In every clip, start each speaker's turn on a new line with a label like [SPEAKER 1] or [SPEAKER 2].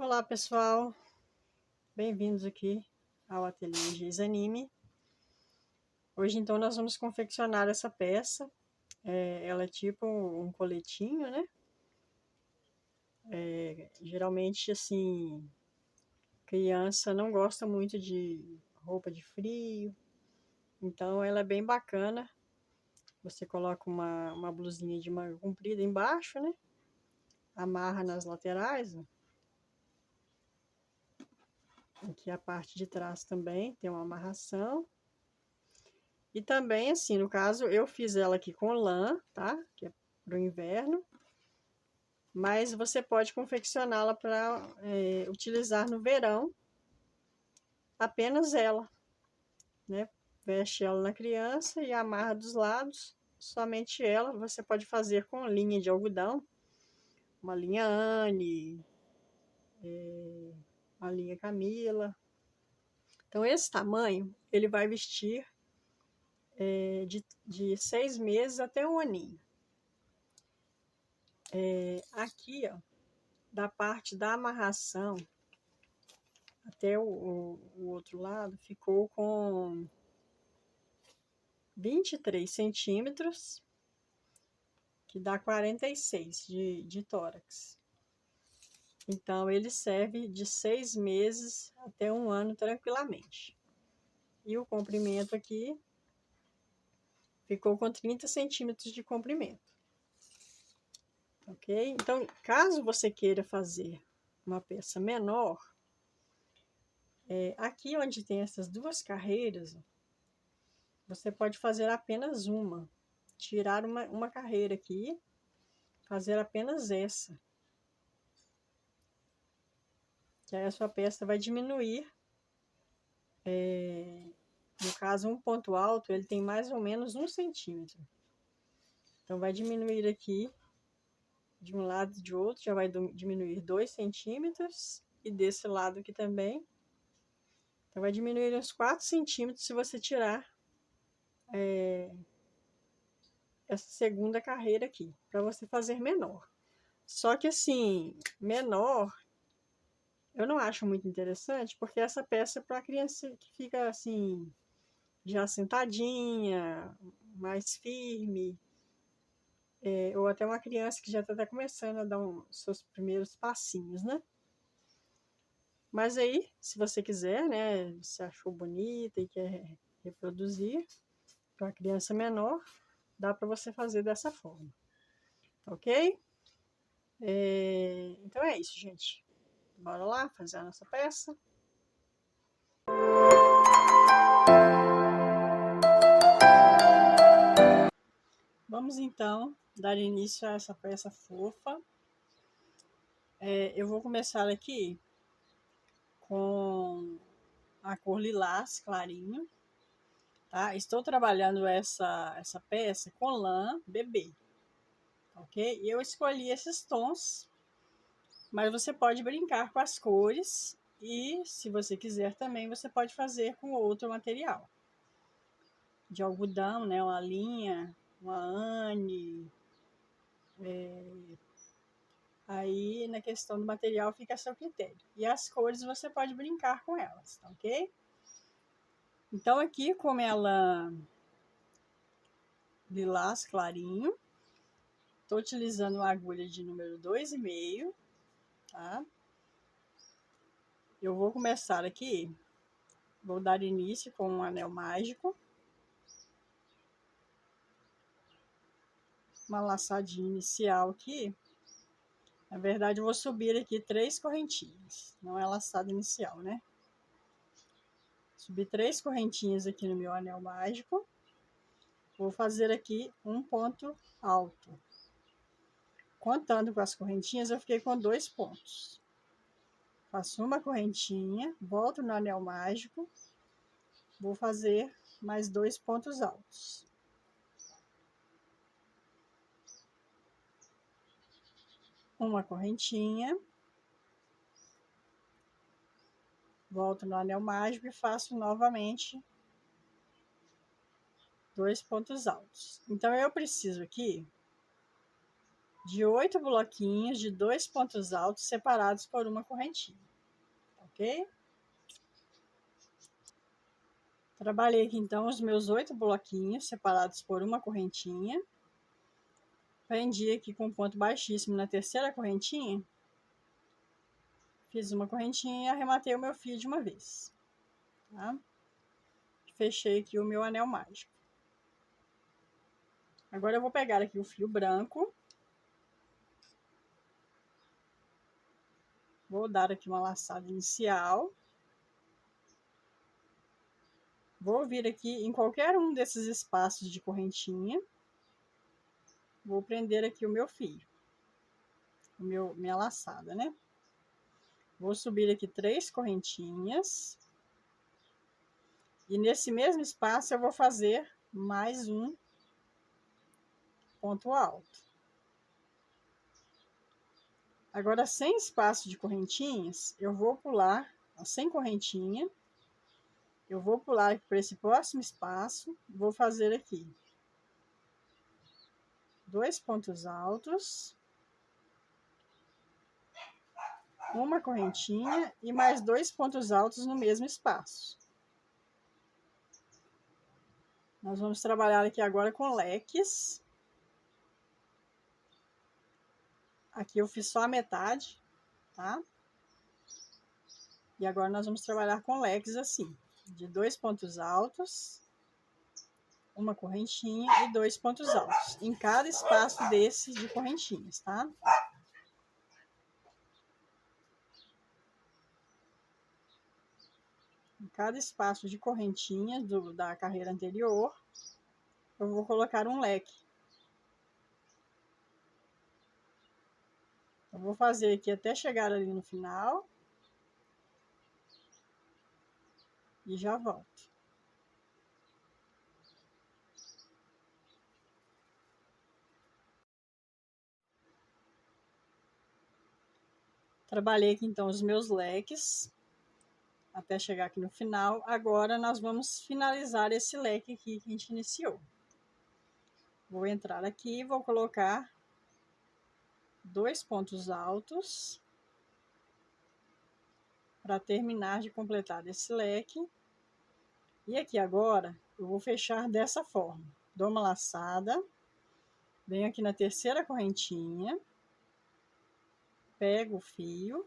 [SPEAKER 1] Olá pessoal, bem-vindos aqui ao Ateliê Geis Anime. Hoje então nós vamos confeccionar essa peça. Ela é tipo um coletinho, né? Geralmente assim, criança não gosta muito de roupa de frio, então ela é bem bacana. Você coloca uma blusinha de manga comprida embaixo, né? Amarra nas laterais, ó. Aqui a parte de trás também tem uma amarração. E também, assim, no caso, eu fiz ela aqui com lã, tá? Que é pro inverno. Mas você pode confeccioná-la para utilizar no verão. Apenas ela, né? Veste ela na criança e amarra dos lados. Somente ela. Você pode fazer com linha de algodão. Uma linha Anne, uma linha Camila. Então, esse tamanho, ele vai vestir de 6 meses até um aninho. Aqui, ó, da parte da amarração até o outro lado, ficou com 23 centímetros, que dá 46 de tórax. Então, ele serve de 6 meses até um ano tranquilamente. E o comprimento aqui ficou com 30 centímetros de comprimento. Ok? Então, caso você queira fazer uma peça menor, aqui onde tem essas duas carreiras, você pode fazer apenas uma. Tirar uma carreira aqui, fazer apenas essa. Que aí a sua peça vai diminuir. No caso, um ponto alto, ele tem mais ou menos 1 centímetro. Então, vai diminuir aqui, de um lado e de outro, já vai diminuir 2 centímetros. E desse lado aqui também. Então, vai diminuir uns 4 centímetros se você tirar essa segunda carreira aqui, para você fazer menor. Só que assim, menor, eu não acho muito interessante, porque essa peça é para criança que fica assim, já sentadinha, mais firme, ou até uma criança que já está começando a dar seus primeiros passinhos, né? Mas aí, se você quiser, né, se achou bonita e quer reproduzir para uma criança menor, dá para você fazer dessa forma, ok? Então é isso, gente. Bora lá fazer a nossa peça. Vamos então dar início a essa peça fofa. Eu vou começar aqui com a cor lilás clarinho, tá? Estou trabalhando essa peça com lã bebê, ok? E eu escolhi esses tons, mas você pode brincar com as cores e, se você quiser também, você pode fazer com outro material. De algodão, né? Uma linha, uma Anne. Aí, na questão do material, fica a seu critério. E as cores você pode brincar com elas, tá ok? Então, aqui, como ela lilás clarinho, estou utilizando uma agulha de número 2,5, tá? Eu vou começar aqui, vou dar início com um anel mágico. Uma laçadinha inicial aqui. Na verdade, eu vou subir aqui 3 correntinhas, não é laçada inicial, né? Subi 3 correntinhas aqui no meu anel mágico. Vou fazer aqui um ponto alto. Contando com as correntinhas, eu fiquei com 2 pontos. Faço uma correntinha, volto no anel mágico, vou fazer mais 2 pontos altos. Uma correntinha, volto no anel mágico e faço novamente 2 pontos altos. Então, eu preciso aqui de 8 bloquinhos de 2 pontos altos separados por uma correntinha, ok? Trabalhei aqui então os meus 8 bloquinhos separados por uma correntinha. Prendi aqui com ponto baixíssimo na terceira correntinha. Fiz uma correntinha e arrematei o meu fio de uma vez, tá? Fechei aqui o meu anel mágico. Agora eu vou pegar aqui o fio branco. Vou dar aqui uma laçada inicial. Vou vir aqui em qualquer um desses espaços de correntinha. Vou prender aqui o meu fio. Minha laçada, né? Vou subir aqui 3 correntinhas. E nesse mesmo espaço eu vou fazer mais um ponto alto. Agora, sem espaço de correntinhas, eu vou pular, sem correntinha, eu vou pular aqui para esse próximo espaço, vou fazer aqui 2 pontos altos, uma correntinha e mais 2 pontos altos no mesmo espaço. Nós vamos trabalhar aqui agora com leques. Aqui eu fiz só a metade, tá? E agora nós vamos trabalhar com leques assim, de 2 pontos altos, uma correntinha e 2 pontos altos, em cada espaço desse de correntinhas, tá? Em cada espaço de correntinhas da carreira anterior, eu vou colocar um leque. Eu vou fazer aqui até chegar ali no final. E já volto. Trabalhei aqui então os meus leques até chegar aqui no final. Agora nós vamos finalizar esse leque aqui que a gente iniciou. Vou entrar aqui e vou colocar 2 pontos altos para terminar de completar esse leque. E aqui agora eu vou fechar dessa forma. Dou uma laçada, venho aqui na terceira correntinha, pego o fio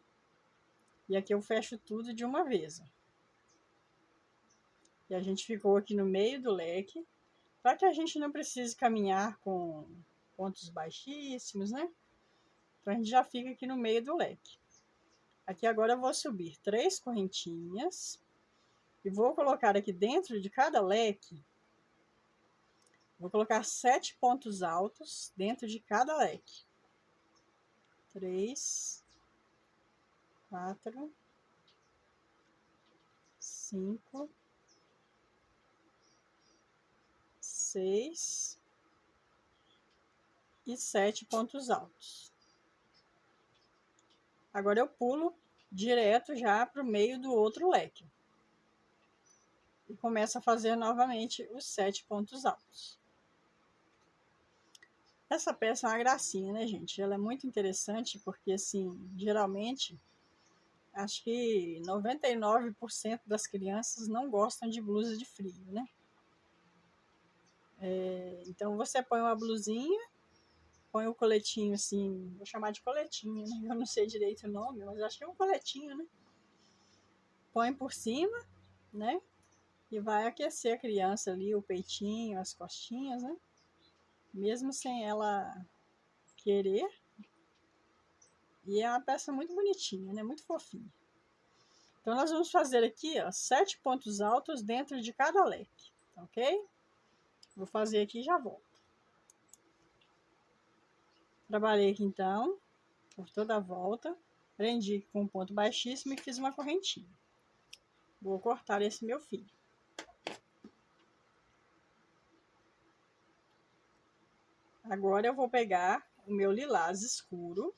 [SPEAKER 1] e aqui eu fecho tudo de uma vez. E a gente ficou aqui no meio do leque, para que a gente não precise caminhar com pontos baixíssimos, né? Então a gente já fica aqui no meio do leque. Aqui agora eu vou subir 3 correntinhas e vou colocar aqui dentro de cada leque, vou colocar 7 pontos altos dentro de cada leque. 3, 4, 5, 6 e 7 pontos altos. Agora eu pulo direto já para o meio do outro leque. E começo a fazer novamente os 7 pontos altos. Essa peça é uma gracinha, né, gente? Ela é muito interessante porque, assim, geralmente, acho que 99% das crianças não gostam de blusa de frio, né? Então, você põe uma blusinha, põe o coletinho assim, vou chamar de coletinho, né? Eu não sei direito o nome, mas acho que é um coletinho, né? Põe por cima, né? E vai aquecer a criança ali, o peitinho, as costinhas, né? Mesmo sem ela querer. E é uma peça muito bonitinha, né? Muito fofinha. Então, nós vamos fazer aqui, ó, 7 pontos altos dentro de cada leque, ok? Vou fazer aqui e já volto. Trabalhei aqui, então, por toda a volta. Prendi com um ponto baixíssimo e fiz uma correntinha. Vou cortar esse meu fio. Agora eu vou pegar o meu lilás escuro.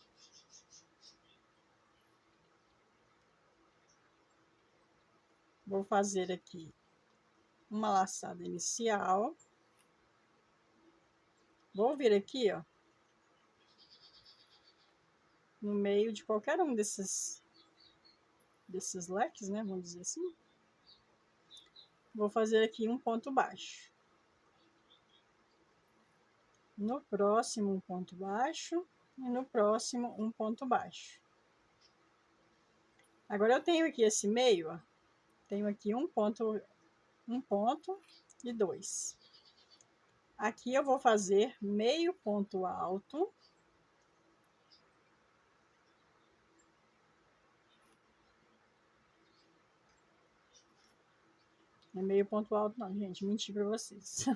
[SPEAKER 1] Vou fazer aqui uma laçada inicial. Vou vir aqui, ó, no meio de qualquer um desses leques, né? Vamos dizer assim. Vou fazer aqui um ponto baixo. No próximo, um ponto baixo. E no próximo, um ponto baixo. Agora, eu tenho aqui esse meio, ó. Tenho aqui um ponto e 2. Aqui eu vou fazer meio ponto alto. Não é meio ponto alto não, gente. Menti pra vocês.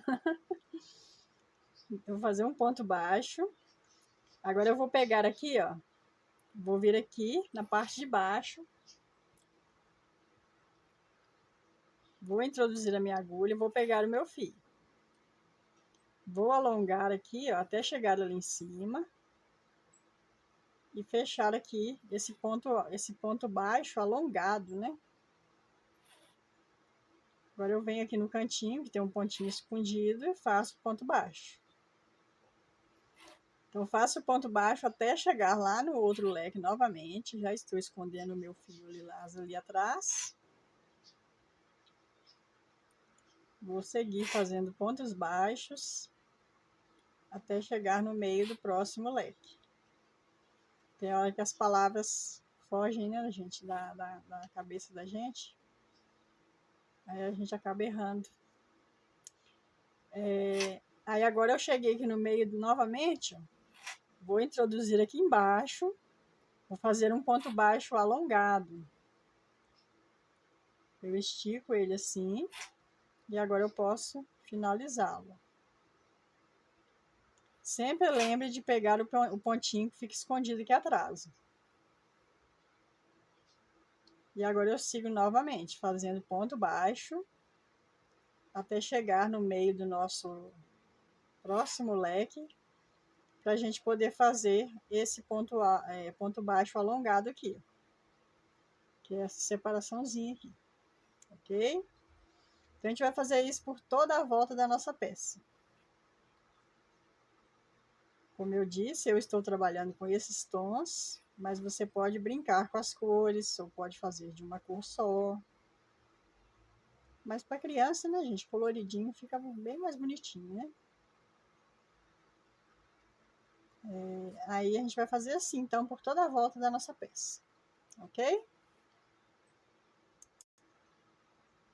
[SPEAKER 1] Eu vou fazer um ponto baixo. Agora eu vou pegar aqui, ó. Vou vir aqui na parte de baixo. Vou introduzir a minha agulha e vou pegar o meu fio. Vou alongar aqui, ó, até chegar ali em cima. E fechar aqui esse ponto baixo alongado, né? Agora eu venho aqui no cantinho, que tem um pontinho escondido, e faço ponto baixo. Então, eu faço ponto baixo até chegar lá no outro leque novamente. Já estou escondendo o meu fio lilás ali atrás. Vou seguir fazendo pontos baixos até chegar no meio do próximo leque. Tem hora que as palavras fogem, né, gente, da cabeça da gente. Aí a gente acaba errando. Aí agora eu cheguei aqui no meio novamente, ó. Vou introduzir aqui embaixo. Vou fazer um ponto baixo alongado. Eu estico ele assim. E agora eu posso finalizá-lo. Sempre lembre de pegar o pontinho que fica escondido aqui atrás. E agora eu sigo novamente, fazendo ponto baixo, até chegar no meio do nosso próximo leque, para a gente poder fazer esse ponto baixo alongado aqui. Que é essa separaçãozinha aqui. Ok? Então, a gente vai fazer isso por toda a volta da nossa peça. Como eu disse, eu estou trabalhando com esses tons, mas você pode brincar com as cores, ou pode fazer de uma cor só. Mas para criança, né, gente, coloridinho fica bem mais bonitinho, né? Aí a gente vai fazer assim, então, por toda a volta da nossa peça. Ok?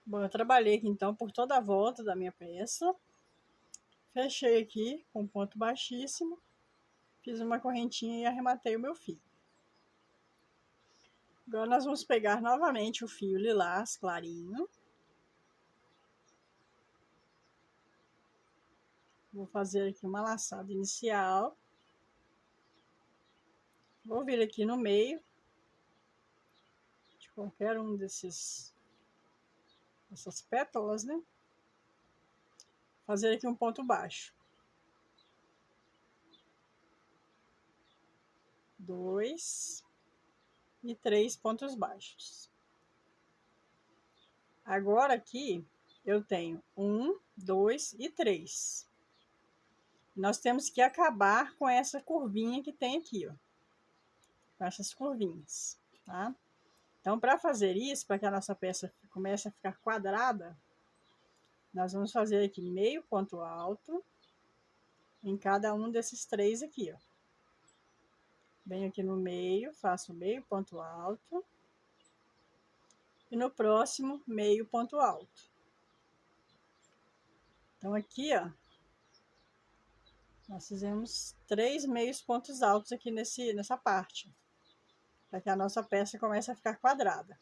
[SPEAKER 1] Bom, eu trabalhei aqui, então, por toda a volta da minha peça. Fechei aqui com ponto baixíssimo. Fiz uma correntinha e arrematei o meu fio. Agora nós vamos pegar novamente o fio lilás clarinho. Vou fazer aqui uma laçada inicial. Vou vir aqui no meio de qualquer um dessas pétalas, né? Fazer aqui um ponto baixo. 2 e 3 pontos baixos. Agora aqui eu tenho 1, 2 e 3. Nós temos que acabar com essa curvinha que tem aqui, ó. Com essas curvinhas, tá? Então, para fazer isso, para que a nossa peça comece a ficar quadrada, nós vamos fazer aqui meio ponto alto em cada um desses 3 aqui, ó. Venho aqui no meio, faço meio ponto alto. E no próximo, meio ponto alto. Então, aqui, ó, nós fizemos 3 meios pontos altos aqui nessa parte, para que a nossa peça comece a ficar quadrada.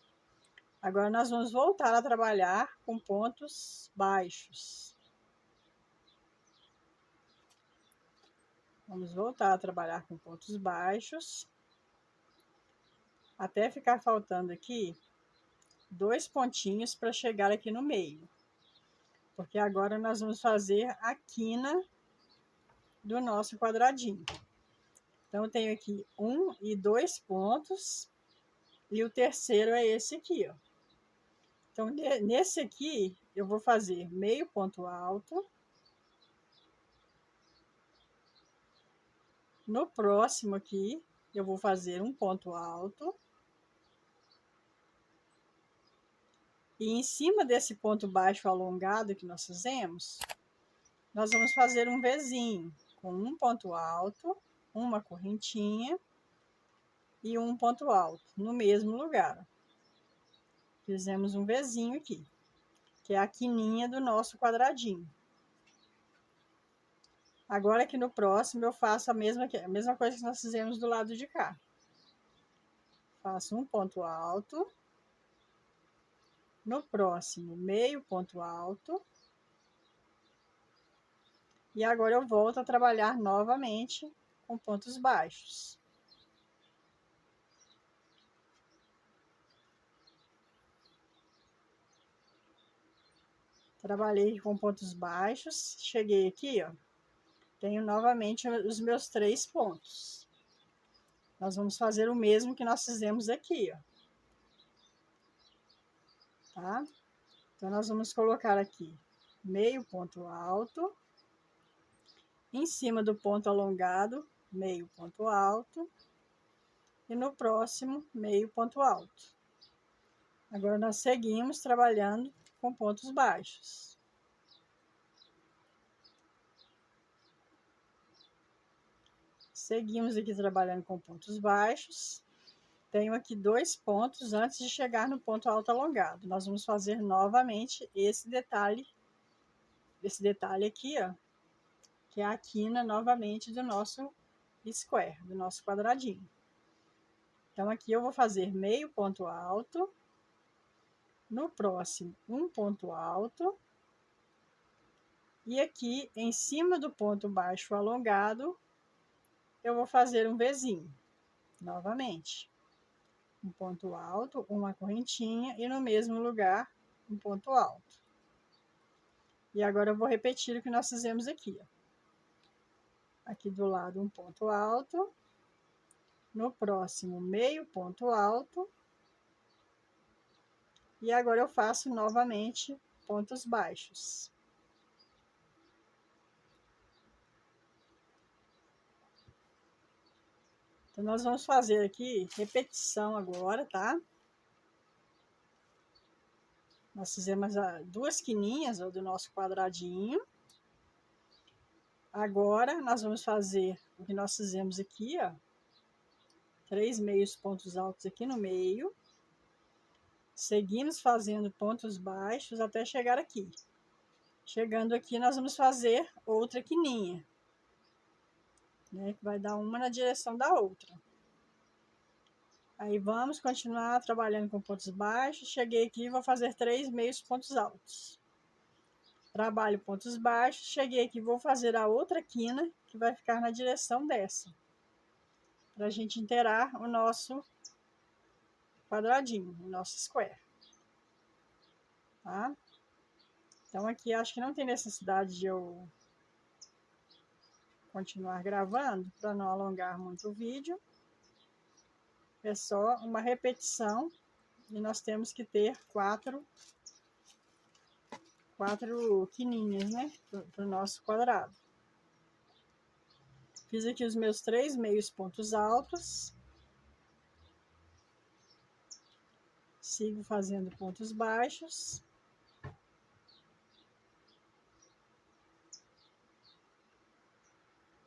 [SPEAKER 1] Agora, nós vamos voltar a trabalhar com pontos baixos. Vamos voltar a trabalhar com pontos baixos, até ficar faltando aqui 2 pontinhos para chegar aqui no meio. Porque agora nós vamos fazer a quina do nosso quadradinho. Então, eu tenho aqui 1 e 2 pontos, e o terceiro é esse aqui, ó. Então, nesse aqui, eu vou fazer meio ponto alto. No próximo aqui, eu vou fazer um ponto alto. E em cima desse ponto baixo alongado que nós fizemos, nós vamos fazer um Vzinho com um ponto alto, uma correntinha e um ponto alto no mesmo lugar. Fizemos um Vzinho aqui, que é a quininha do nosso quadradinho. Agora aqui no próximo eu faço a mesma coisa que nós fizemos do lado de cá. Faço um ponto alto. No próximo, meio ponto alto. E agora eu volto a trabalhar novamente com pontos baixos. Trabalhei com pontos baixos, cheguei aqui, ó. Tenho novamente os meus 3 pontos. Nós vamos fazer o mesmo que nós fizemos aqui, ó. Tá? Então, nós vamos colocar aqui meio ponto alto. Em cima do ponto alongado, meio ponto alto. E no próximo, meio ponto alto. Agora, nós seguimos trabalhando com pontos baixos. Seguimos aqui trabalhando com pontos baixos. Tenho aqui 2 pontos antes de chegar no ponto alto alongado. Nós vamos fazer novamente esse detalhe aqui, ó, que é a quina novamente do nosso square, do nosso quadradinho. Então, aqui eu vou fazer meio ponto alto. No próximo, um ponto alto. E aqui, em cima do ponto baixo alongado, eu vou fazer um Vzinho, novamente. Um ponto alto, uma correntinha e no mesmo lugar, um ponto alto. E agora eu vou repetir o que nós fizemos aqui, ó. Aqui do lado, um ponto alto. No próximo, meio ponto alto. E agora eu faço novamente pontos baixos. Então, nós vamos fazer aqui repetição agora, tá? Nós fizemos 2 quininhas do nosso quadradinho. Agora, nós vamos fazer o que nós fizemos aqui, ó. 3 meios pontos altos aqui no meio. Seguimos fazendo pontos baixos até chegar aqui. Chegando aqui, nós vamos fazer outra quininha, né? Que vai dar uma na direção da outra. Aí, vamos continuar trabalhando com pontos baixos. Cheguei aqui e vou fazer 3 meios pontos altos. Trabalho pontos baixos. Cheguei aqui e vou fazer a outra quina, que vai ficar na direção dessa. Para a gente inteirar o nosso quadradinho, o nosso square. Tá? Então, aqui acho que não tem necessidade de eu continuar gravando, para não alongar muito o vídeo. É só uma repetição e nós temos que ter 4 quininhas, né, para o nosso quadrado. Fiz aqui os meus 3 meios pontos altos. Sigo fazendo pontos baixos.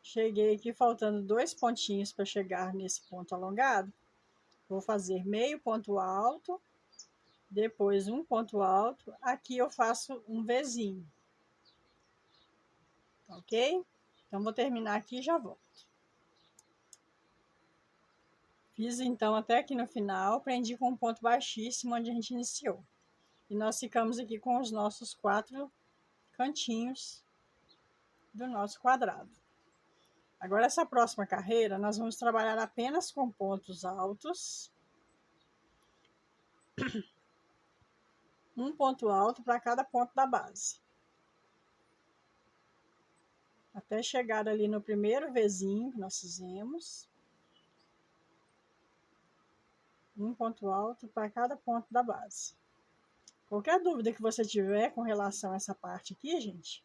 [SPEAKER 1] Cheguei aqui faltando 2 pontinhos para chegar nesse ponto alongado. Vou fazer meio ponto alto, depois um ponto alto. Aqui eu faço um Vzinho. Ok? Então, vou terminar aqui e já volto. Fiz então até aqui no final, prendi com um ponto baixíssimo onde a gente iniciou. E nós ficamos aqui com os nossos 4 cantinhos do nosso quadrado. Agora, essa próxima carreira, nós vamos trabalhar apenas com pontos altos. Um ponto alto para cada ponto da base. Até chegar ali no primeiro Vzinho que nós fizemos. Um ponto alto para cada ponto da base. Qualquer dúvida que você tiver com relação a essa parte aqui, gente,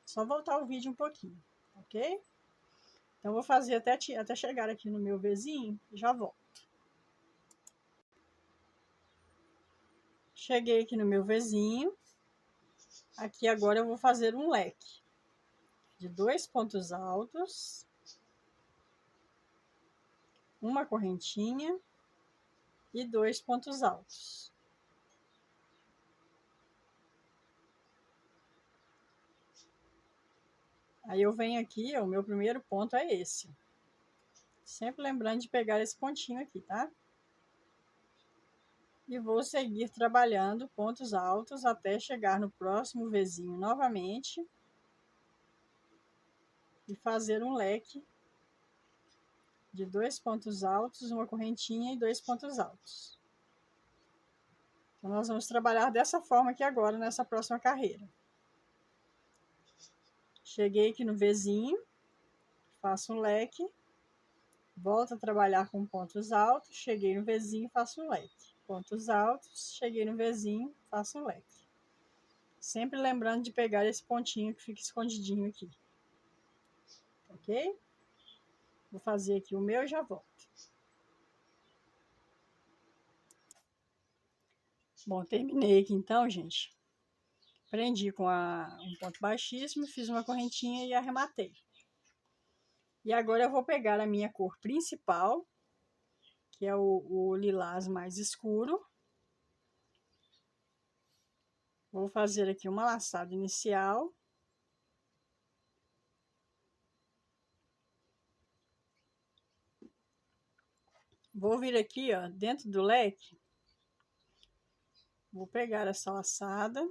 [SPEAKER 1] só voltar o vídeo um pouquinho, ok? Então, vou fazer até chegar aqui no meu Vzinho e já volto. Cheguei aqui no meu Vzinho. Aqui agora eu vou fazer um leque de 2 pontos altos, uma correntinha e 2 pontos altos. Aí eu venho aqui, ó, o meu primeiro ponto é esse. Sempre lembrando de pegar esse pontinho aqui, tá? E vou seguir trabalhando pontos altos até chegar no próximo Vzinho novamente e fazer um leque de 2 pontos altos, uma correntinha e 2 pontos altos. Então, nós vamos trabalhar dessa forma aqui agora, nessa próxima carreira. Cheguei aqui no Vzinho, faço um leque, volto a trabalhar com pontos altos, cheguei no Vzinho, faço um leque. Pontos altos, cheguei no Vzinho, faço um leque. Sempre lembrando de pegar esse pontinho que fica escondidinho aqui. Ok? Vou fazer aqui o meu e já volto. Bom, terminei aqui então, gente. Prendi com um ponto baixíssimo, fiz uma correntinha e arrematei. E agora eu vou pegar a minha cor principal, que é o lilás mais escuro. Vou fazer aqui uma laçada inicial. Vou vir aqui, ó, dentro do leque. Vou pegar essa laçada.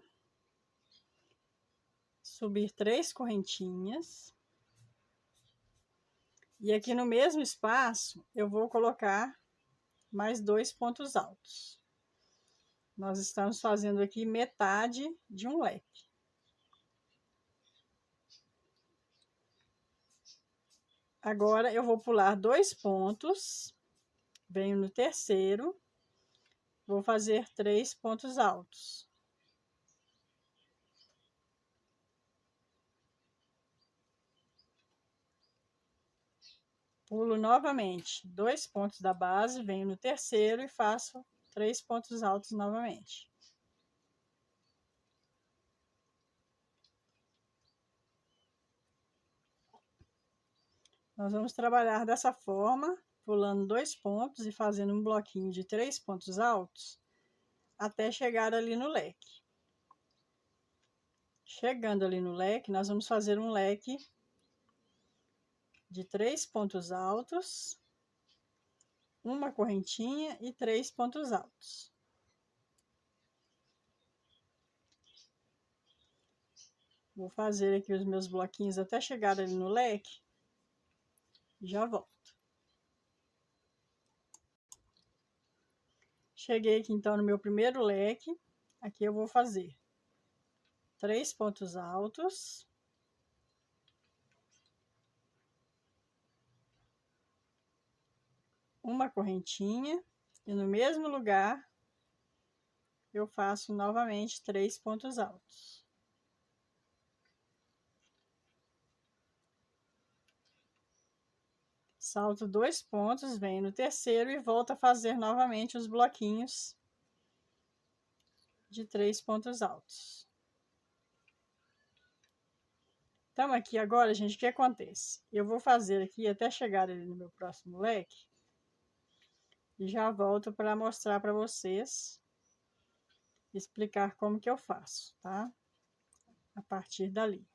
[SPEAKER 1] Subir 3 correntinhas. E aqui no mesmo espaço, eu vou colocar mais 2 pontos altos. Nós estamos fazendo aqui metade de um leque. Agora, eu vou pular 2 pontos, venho no terceiro, vou fazer 3 pontos altos. Pulo novamente 2 pontos da base, venho no terceiro e faço 3 pontos altos novamente. Nós vamos trabalhar dessa forma, pulando 2 pontos e fazendo um bloquinho de 3 pontos altos, até chegar ali no leque. Chegando ali no leque, nós vamos fazer um leque de 3 pontos altos, uma correntinha e 3 pontos altos. Vou fazer aqui os meus bloquinhos até chegar ali no leque e já volto. Cheguei aqui então no meu primeiro leque. Aqui eu vou fazer 3 pontos altos, uma correntinha e no mesmo lugar eu faço novamente 3 pontos altos. Salto 2 pontos, venho no terceiro e volto a fazer novamente os bloquinhos de 3 pontos altos. Então, aqui agora, gente, o que acontece? Eu vou fazer aqui até chegar ali no meu próximo leque e já volto para mostrar para vocês, explicar como que eu faço, tá? A partir dali.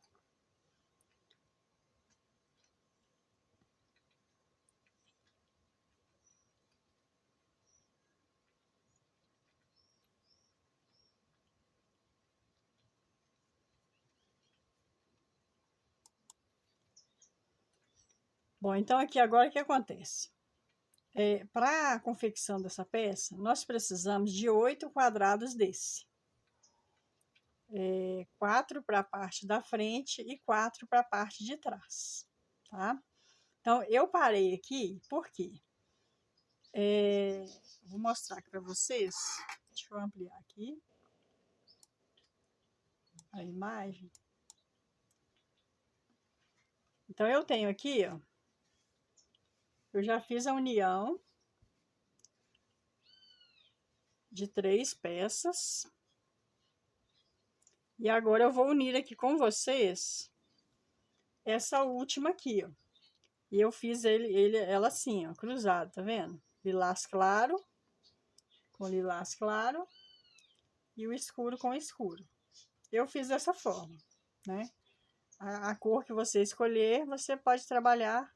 [SPEAKER 1] Bom, então aqui agora o que acontece? Para a confecção dessa peça, nós precisamos de 8 quadrados desse. 4 para a parte da frente e 4 para a parte de trás, tá? Então, eu parei aqui, por quê? Vou mostrar aqui para vocês. Deixa eu ampliar aqui a imagem. Então, eu tenho aqui, ó, eu já fiz a união de 3 peças. E agora eu vou unir aqui com vocês essa última aqui, ó. E eu fiz ela assim, ó, cruzado, tá vendo? Lilás claro com lilás claro e o escuro com escuro. Eu fiz dessa forma, né? A cor que você escolher, você pode trabalhar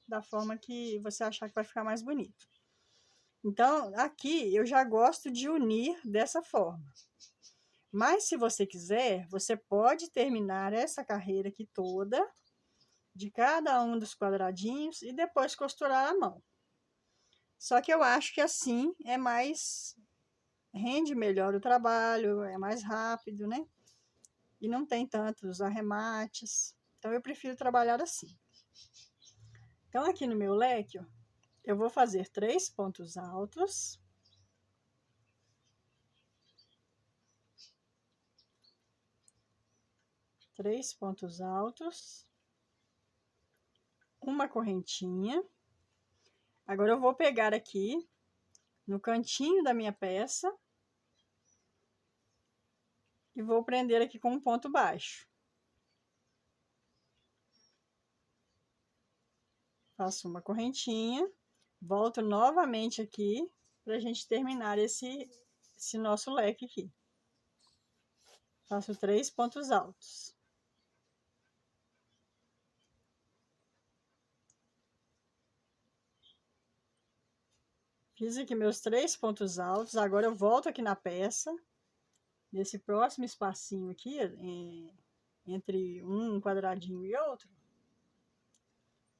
[SPEAKER 1] da forma que você achar que vai ficar mais bonito. Então, aqui eu já gosto de unir dessa forma. Mas se você quiser, você pode terminar essa carreira aqui toda, de cada um dos quadradinhos, e depois costurar à mão. Só que eu acho que assim é mais, rende melhor o trabalho, é mais rápido, né? E não tem tantos arremates. Então eu prefiro trabalhar assim. Então aqui no meu leque, ó, eu vou fazer 3 pontos altos. Três pontos altos. Uma correntinha. Agora eu vou pegar aqui no cantinho da minha peça e vou prender aqui com um ponto baixo. Faço uma correntinha, volto novamente aqui para a gente terminar esse nosso leque aqui. Faço 3 pontos altos. Fiz aqui meus 3 pontos altos, agora eu volto aqui na peça, nesse próximo espacinho aqui, entre um quadradinho e outro,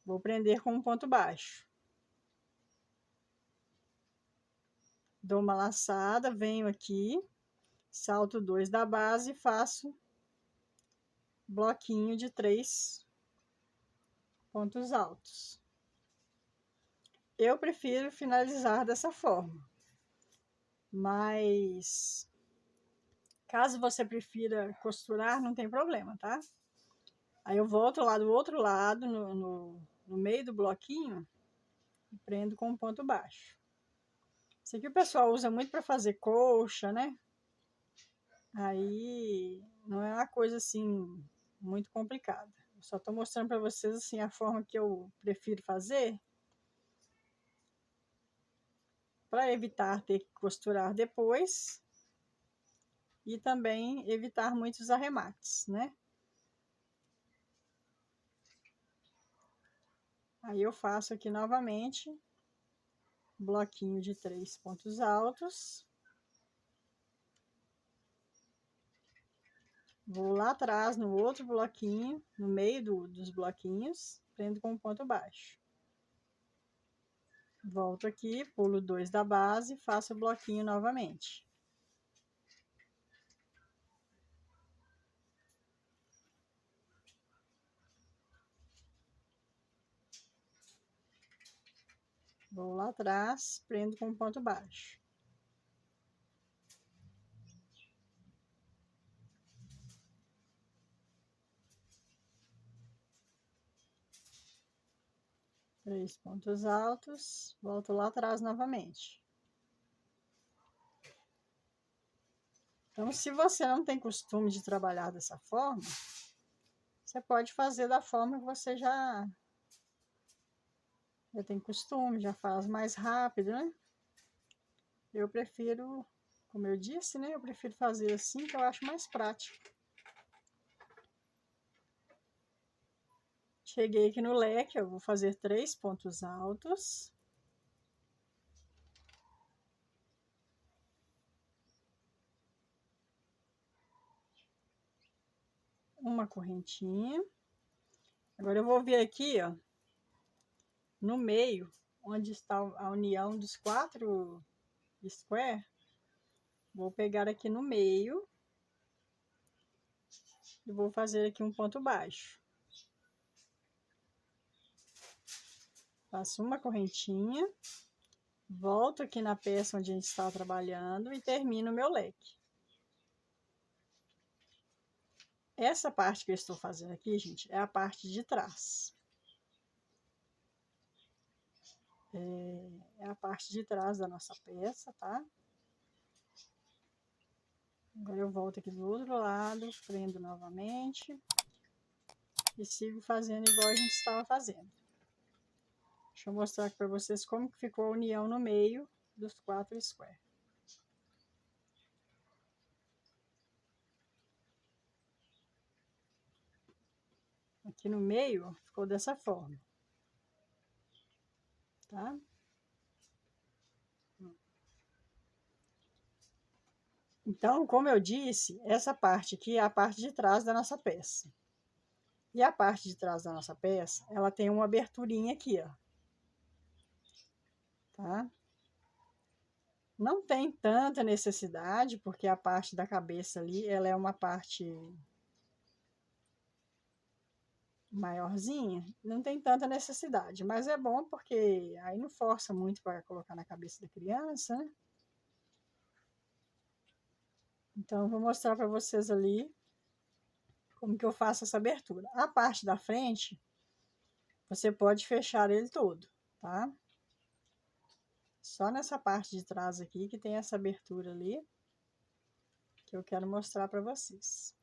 [SPEAKER 1] vou prender com um ponto baixo. Dou uma laçada, venho aqui, salto 2 da base e faço bloquinho de 3 pontos altos. Eu prefiro finalizar dessa forma, mas caso você prefira costurar, não tem problema, tá? Aí eu volto lá do outro lado, no meio do bloquinho, e prendo com um ponto baixo. Isso aqui o pessoal usa muito para fazer colcha, né? Aí não é uma coisa assim muito complicada. Eu só tô mostrando para vocês assim a forma que eu prefiro fazer, para evitar ter que costurar depois e também evitar muitos arremates, né? Aí eu faço aqui novamente bloquinho de 3 pontos altos. Vou lá atrás no outro bloquinho, no meio dos bloquinhos, prendo com um ponto baixo. Volto aqui, pulo 2 da base, faço o bloquinho novamente. Vou lá atrás, prendo com um ponto baixo. Três pontos altos, volto lá atrás novamente. Então, se você não tem costume de trabalhar dessa forma, você pode fazer da forma que você já tem costume, já faz mais rápido, né? Eu prefiro, como eu disse, né? Eu prefiro fazer assim, que eu acho mais prático. Cheguei aqui no leque, eu vou fazer 3 pontos altos. Uma correntinha. Agora eu vou vir aqui, ó, no meio, onde está a união dos 4 square. Vou pegar aqui no meio e vou fazer aqui um ponto baixo. Faço uma correntinha, volto aqui na peça onde a gente está trabalhando e termino o meu leque. Essa parte que eu estou fazendo aqui, gente, é a parte de trás. é a parte de trás da nossa peça, tá? Agora eu volto aqui do outro lado, prendo novamente e sigo fazendo igual a gente estava fazendo. Deixa eu mostrar aqui para vocês como que ficou a união no meio dos 4 squares. Aqui no meio ficou dessa forma, tá? Então, como eu disse, essa parte aqui é a parte de trás da nossa peça. E a parte de trás da nossa peça, ela tem uma aberturinha aqui, ó. Tá? Não tem tanta necessidade, porque a parte da cabeça ali, ela é uma parte maiorzinha, não tem tanta necessidade, mas é bom porque aí não força muito para colocar na cabeça da criança, né? Então, eu vou mostrar para vocês ali como que eu faço essa abertura. A parte da frente, você pode fechar ele todo, tá? Só nessa parte de trás aqui que tem essa abertura ali, que eu quero mostrar para vocês.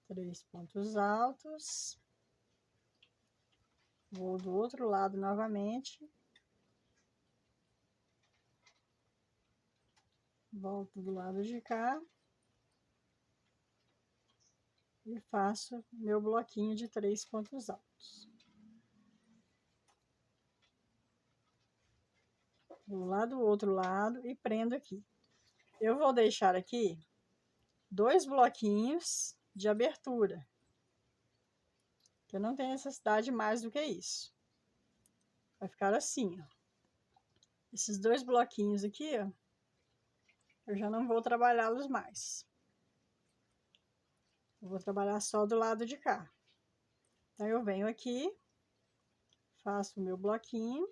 [SPEAKER 1] Três pontos altos. Vou do outro lado novamente. Volto do lado de cá. E faço meu bloquinho de 3 pontos altos. Vou lá do outro lado e prendo aqui. Eu vou deixar aqui 2 bloquinhos de abertura. Eu não tenho necessidade mais do que isso. Vai ficar assim, ó. Esses 2 bloquinhos aqui, ó, eu já não vou trabalhá-los mais. Eu vou trabalhar só do lado de cá. Então, eu venho aqui, faço o meu bloquinho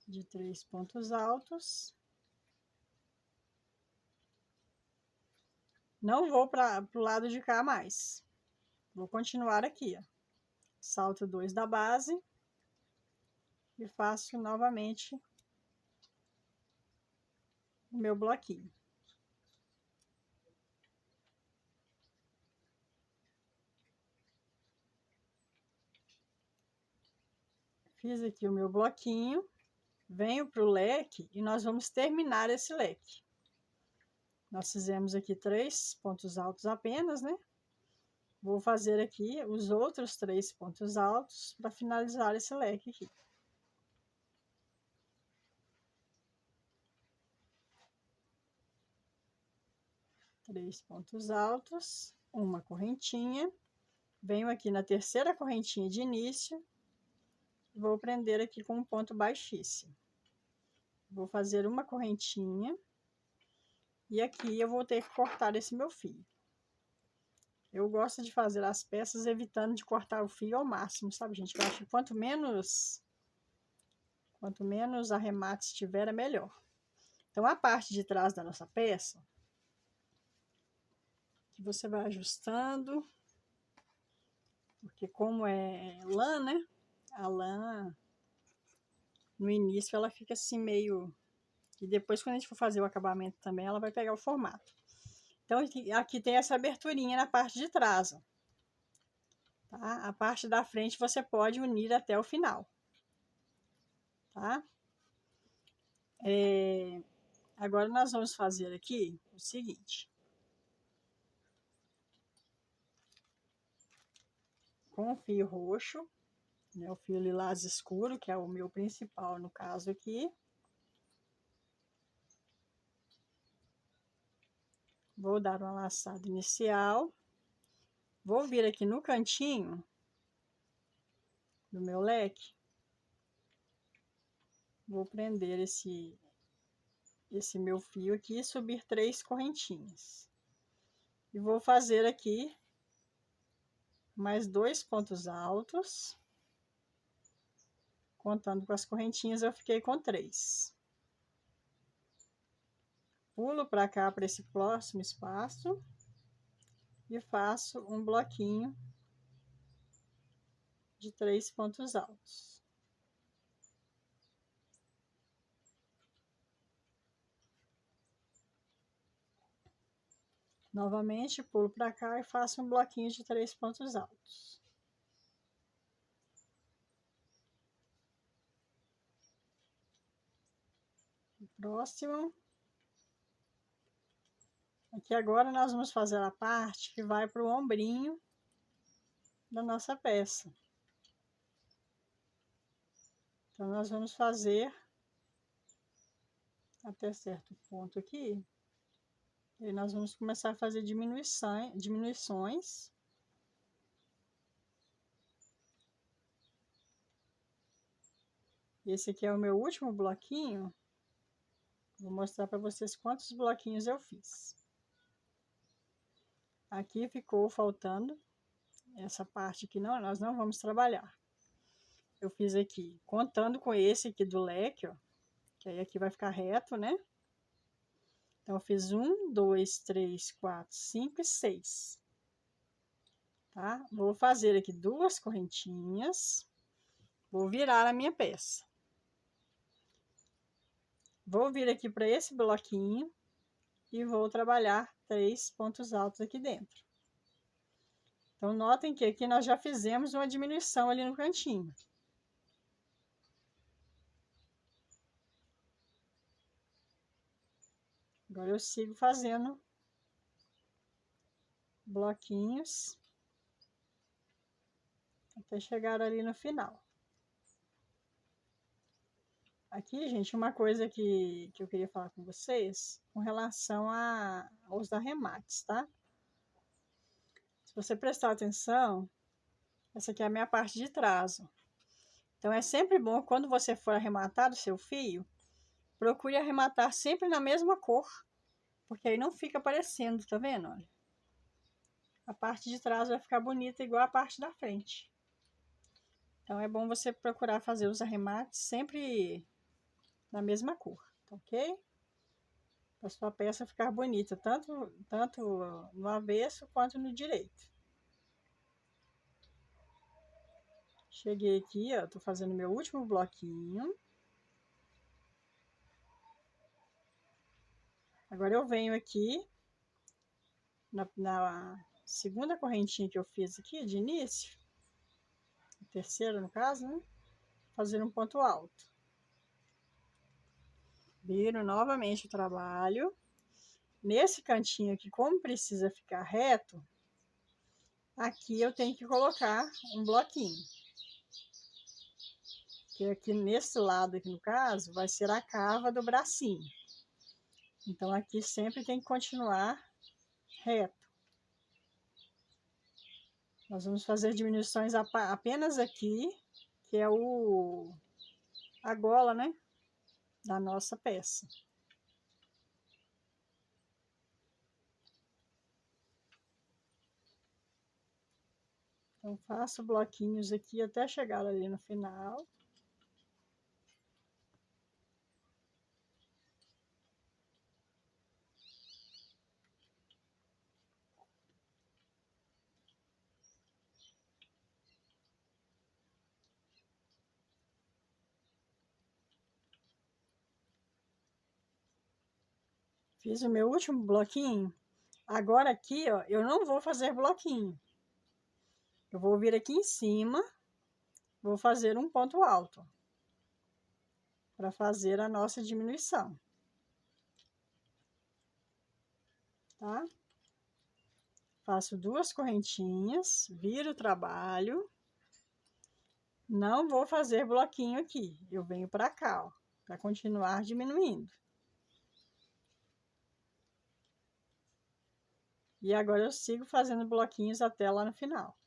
[SPEAKER 1] de 3 pontos altos. Não vou para o lado de cá mais. Vou continuar aqui, ó. Salto 2 da base e faço novamente o meu bloquinho. Fiz aqui o meu bloquinho, venho para o leque e nós vamos terminar esse leque. Nós fizemos aqui 3 pontos altos apenas, né? Vou fazer aqui os outros 3 pontos altos para finalizar esse leque aqui. Três pontos altos, uma correntinha. Venho aqui na terceira correntinha de início. Vou prender aqui com um ponto baixíssimo. Vou fazer uma correntinha. E aqui eu vou ter que cortar esse meu fio. Eu gosto de fazer as peças evitando de cortar o fio ao máximo, sabe, gente? Eu acho que quanto menos arremates tiver, é melhor. Então, a parte de trás da nossa peça, que você vai ajustando, porque como é lã, né? A lã, no início, ela fica assim meio... E depois, quando a gente for fazer o acabamento também, ela vai pegar o formato. Então, aqui tem essa aberturinha na parte de trás, ó. Tá? A parte da frente você pode unir até o final. Tá? Agora, nós vamos fazer aqui o seguinte. Com o fio roxo, né, o fio lilás escuro, que é o meu principal no caso aqui. Vou dar uma laçada inicial. Vou vir aqui no cantinho do meu leque. Vou prender esse meu fio aqui e subir 3 correntinhas. E vou fazer aqui mais 2 pontos altos contando com as correntinhas, eu fiquei com 3. Pulo para cá, para esse próximo espaço, e faço um bloquinho de 3 pontos altos. Novamente, pulo para cá e faço um bloquinho de 3 pontos altos. Próximo. Aqui agora nós vamos fazer a parte que vai para o ombrinho da nossa peça. Então, nós vamos fazer até certo ponto aqui. E nós vamos começar a fazer diminuições. Esse aqui é o meu último bloquinho. Vou mostrar para vocês quantos bloquinhos eu fiz. Aqui ficou faltando essa parte que nós não vamos trabalhar. Eu fiz aqui, contando com esse aqui do leque, ó, que aí aqui vai ficar reto, né? Então, eu fiz 1, 2, 3, 4, 5 e 6. Tá? Vou fazer aqui 2 correntinhas. Vou virar a minha peça. Vou vir aqui para esse bloquinho e vou trabalhar 3 pontos altos aqui dentro. Então, notem que aqui nós já fizemos uma diminuição ali no cantinho. Agora eu sigo fazendo bloquinhos até chegar ali no final. Aqui, gente, uma coisa que eu queria falar com vocês com relação aos arremates, tá? Se você prestar atenção, essa aqui é a minha parte de trás, ó. Então, é sempre bom, quando você for arrematar o seu fio, procure arrematar sempre na mesma cor, porque aí não fica aparecendo, tá vendo? Olha. A parte de trás vai ficar bonita igual a parte da frente. Então, é bom você procurar fazer os arremates sempre na mesma cor, tá ok? Para sua peça ficar bonita, tanto no avesso quanto no direito. Cheguei aqui, ó, tô fazendo meu último bloquinho. Agora eu venho aqui na segunda correntinha que eu fiz aqui de início, a terceira no caso, né? Fazer um ponto alto. Viro novamente o trabalho. Nesse cantinho aqui, como precisa ficar reto, aqui eu tenho que colocar um bloquinho. Que aqui nesse lado aqui no caso, vai ser a cava do bracinho. Então, aqui sempre tem que continuar reto. Nós vamos fazer diminuições apenas aqui, que é a gola, né, da nossa peça. Então, faço bloquinhos aqui até chegar ali no final. Fiz o meu último bloquinho. Agora aqui, ó, eu não vou fazer bloquinho. Eu vou vir aqui em cima, vou fazer um ponto alto para fazer a nossa diminuição. Tá? Faço 2 correntinhas, viro o trabalho. Não vou fazer bloquinho aqui. Eu venho para cá, ó, para continuar diminuindo. E agora eu sigo fazendo bloquinhos até lá no final.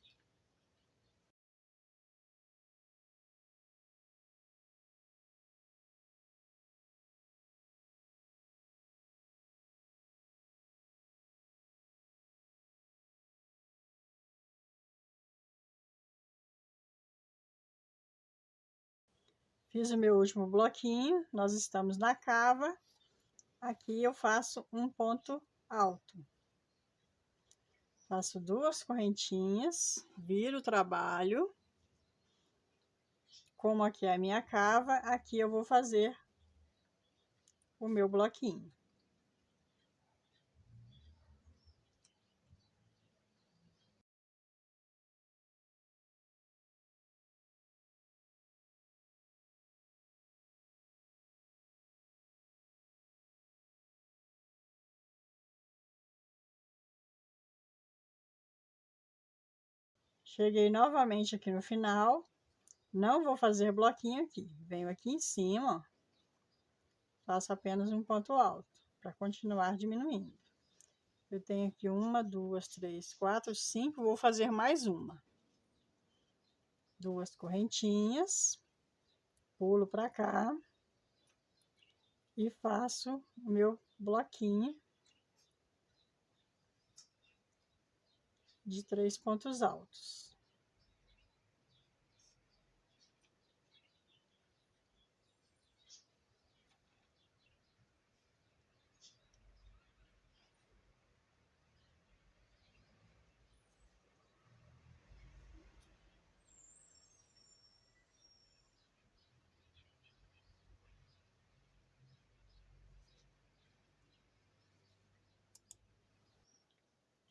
[SPEAKER 1] Fiz o meu último bloquinho, nós estamos na cava. Aqui eu faço um ponto alto. Faço 2 correntinhas, viro o trabalho. Como aqui é a minha cava, aqui eu vou fazer o meu bloquinho. Cheguei novamente aqui no final, não vou fazer bloquinho aqui, venho aqui em cima, ó, faço apenas um ponto alto, para continuar diminuindo. Eu tenho aqui 1, 2, 3, 4, 5, vou fazer mais uma. 2 correntinhas, pulo para cá e faço o meu bloquinho de 3 pontos altos.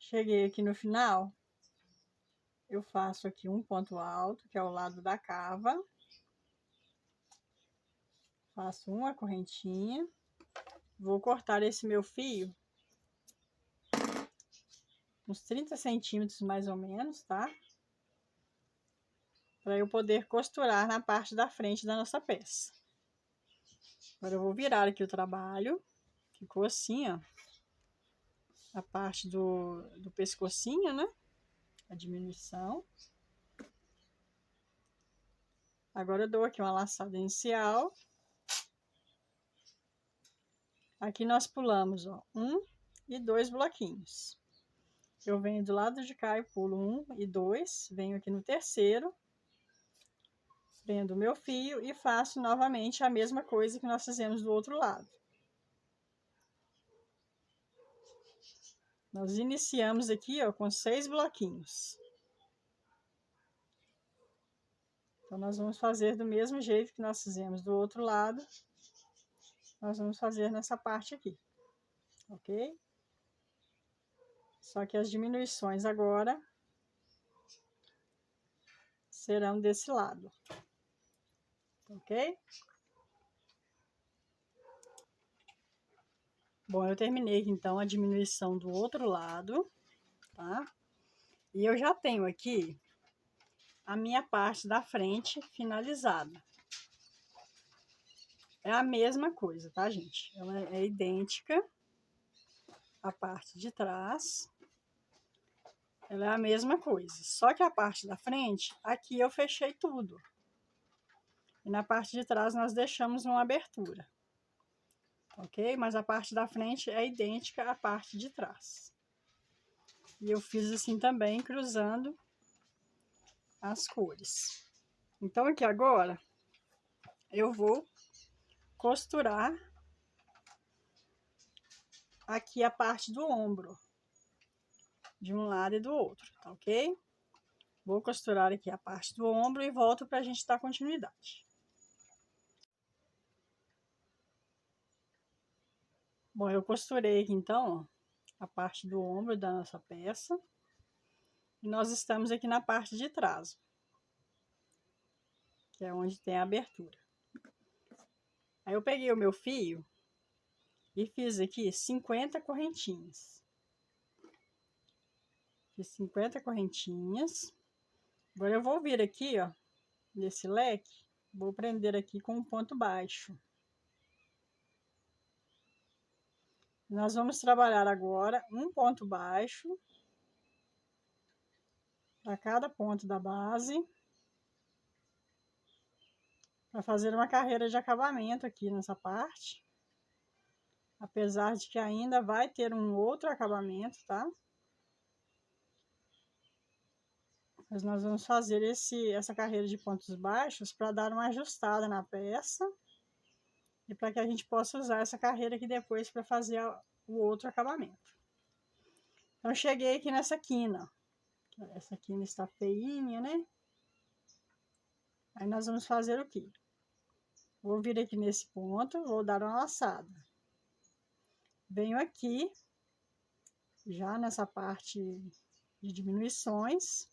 [SPEAKER 1] Cheguei aqui no final, eu faço aqui um ponto alto, que é o lado da cava. Faço uma correntinha. Vou cortar esse meu fio uns 30 centímetros mais ou menos, tá? Para eu poder costurar na parte da frente da nossa peça. Agora eu vou virar aqui o trabalho. Ficou assim, ó. A parte do pescocinho, né? A diminuição. Agora eu dou aqui uma laçada inicial. Aqui nós pulamos, ó, 1 e 2 bloquinhos. Eu venho do lado de cá e pulo 1 e 2, venho aqui no terceiro, prendo o meu fio e faço novamente a mesma coisa que nós fizemos do outro lado. Nós iniciamos aqui, ó, com 6 bloquinhos. Então, nós vamos fazer do mesmo jeito que nós fizemos do outro lado. Nós vamos fazer nessa parte aqui, ok? Só que as diminuições agora serão desse lado, ok? Bom, eu terminei então a diminuição do outro lado, tá? E eu já tenho aqui a minha parte da frente finalizada. É a mesma coisa, tá, gente? Ela é idêntica à parte de trás. Ela é a mesma coisa, só que a parte da frente, aqui eu fechei tudo. E na parte de trás nós deixamos uma abertura. Ok? Mas a parte da frente é idêntica à parte de trás. E eu fiz assim também, cruzando as cores. Então, aqui agora, eu vou costurar aqui a parte do ombro, de um lado e do outro, tá ok? Vou costurar aqui a parte do ombro e volto para a gente dar continuidade. Bom, eu costurei aqui então, ó, a parte do ombro da nossa peça. E nós estamos aqui na parte de trás, que é onde tem a abertura. Aí eu peguei o meu fio e fiz aqui 50 correntinhas. Fiz 50 correntinhas. Agora eu vou vir aqui, ó, nesse leque, vou prender aqui com um ponto baixo. Nós vamos trabalhar agora um ponto baixo para cada ponto da base, para fazer uma carreira de acabamento aqui nessa parte. Apesar de que ainda vai ter um outro acabamento, tá? Mas nós vamos fazer essa carreira de pontos baixos para dar uma ajustada na peça e para que a gente possa usar essa carreira aqui depois para fazer o outro acabamento. Então, cheguei aqui nessa quina. Essa quina está feinha, né? Aí nós vamos fazer o quê? Vou vir aqui nesse ponto, vou dar uma laçada. Venho aqui, já nessa parte de diminuições,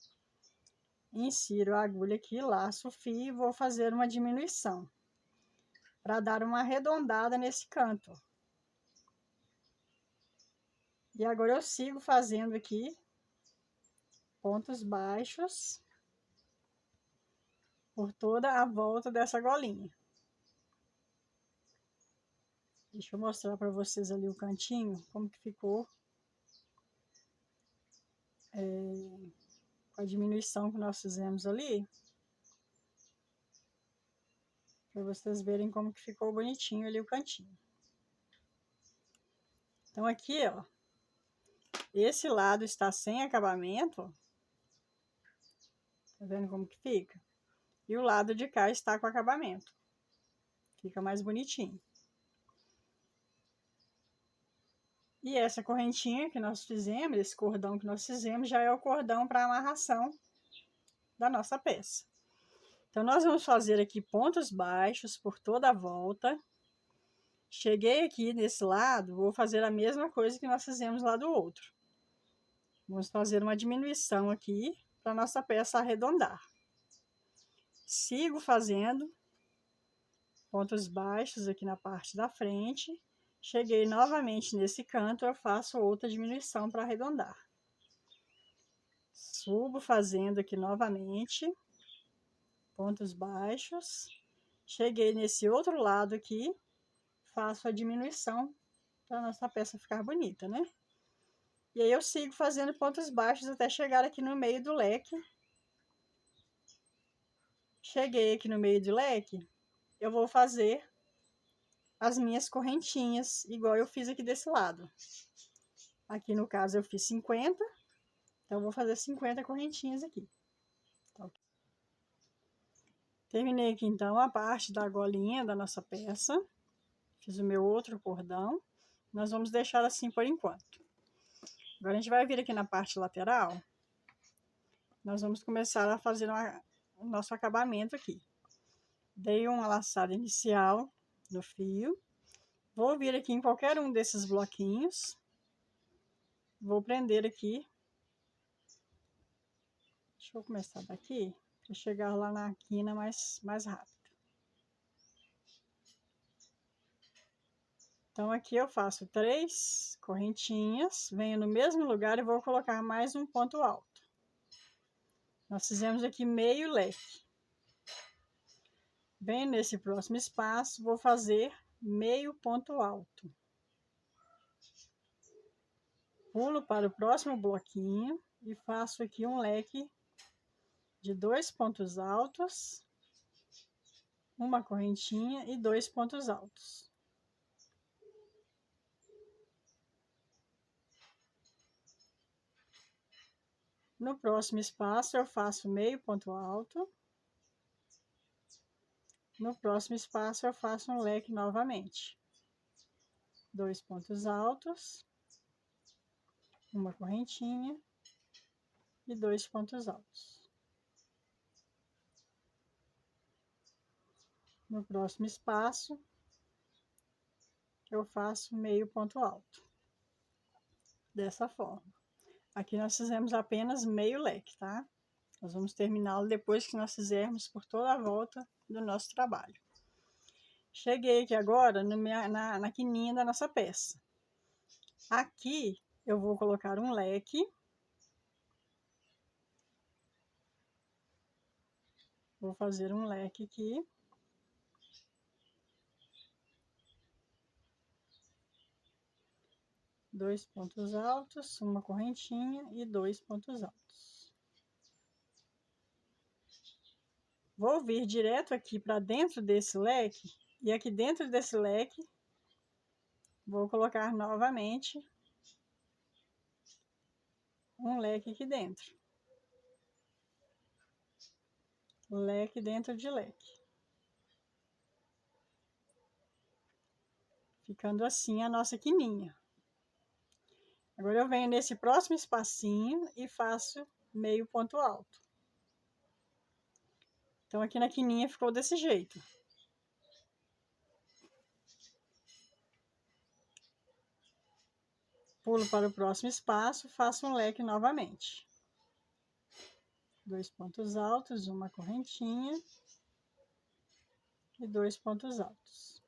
[SPEAKER 1] insiro a agulha aqui, laço o fio e vou fazer uma diminuição, para dar uma arredondada nesse canto. E agora eu sigo fazendo aqui pontos baixos por toda a volta dessa golinha. Deixa eu mostrar para vocês ali o cantinho, como que ficou com a diminuição que nós fizemos ali. Para vocês verem como que ficou bonitinho ali o cantinho. Então aqui, ó, esse lado está sem acabamento. Tá vendo como que fica? E o lado de cá está com acabamento. Fica mais bonitinho. E essa correntinha que nós fizemos, esse cordão que nós fizemos, já é o cordão para amarração da nossa peça. Então, nós vamos fazer aqui pontos baixos por toda a volta. Cheguei aqui nesse lado, vou fazer a mesma coisa que nós fizemos lá do outro. Vamos fazer uma diminuição aqui para nossa peça arredondar. Sigo fazendo pontos baixos aqui na parte da frente. Cheguei novamente nesse canto, eu faço outra diminuição para arredondar. Subo fazendo aqui novamente pontos baixos. Cheguei nesse outro lado aqui, faço a diminuição para nossa peça ficar bonita, né? E aí eu sigo fazendo pontos baixos até chegar aqui no meio do leque. Cheguei aqui no meio do leque, eu vou fazer as minhas correntinhas, igual eu fiz aqui desse lado. Aqui no caso eu fiz 50, então eu vou fazer 50 correntinhas aqui. Então, terminei aqui então a parte da golinha da nossa peça. Fiz o meu outro cordão. Nós vamos deixar assim por enquanto. Agora a gente vai vir aqui na parte lateral. Nós vamos começar a fazer o nosso acabamento aqui. Dei uma laçada inicial no fio. Vou vir aqui em qualquer um desses bloquinhos. Vou prender aqui. Deixa eu começar daqui, para chegar lá na quina mais rápido. Então, aqui eu faço 3 correntinhas, venho no mesmo lugar e vou colocar mais um ponto alto. Nós fizemos aqui meio leque. Venho nesse próximo espaço, vou fazer meio ponto alto. Pulo para o próximo bloquinho e faço aqui um leque de 2 pontos altos, uma correntinha e 2 pontos altos. No próximo espaço, eu faço meio ponto alto. No próximo espaço, eu faço um leque novamente. 2 pontos altos, uma correntinha e 2 pontos altos. No próximo espaço, eu faço meio ponto alto. Dessa forma. Aqui nós fizemos apenas meio leque, tá? Nós vamos terminá-lo depois que nós fizermos por toda a volta do nosso trabalho. Cheguei aqui agora na quininha da nossa peça. Aqui eu vou colocar um leque. Vou fazer um leque aqui. Dois pontos altos, uma correntinha e 2 pontos altos. Vou vir direto aqui para dentro desse leque, e aqui dentro desse leque, vou colocar novamente um leque aqui dentro. leque dentro de leque. Ficando assim a nossa quininha. Agora eu venho nesse próximo espacinho e faço meio ponto alto. Então aqui na quininha ficou desse jeito. Pulo para o próximo espaço, faço um leque novamente. 2 pontos altos, uma correntinha e 2 pontos altos.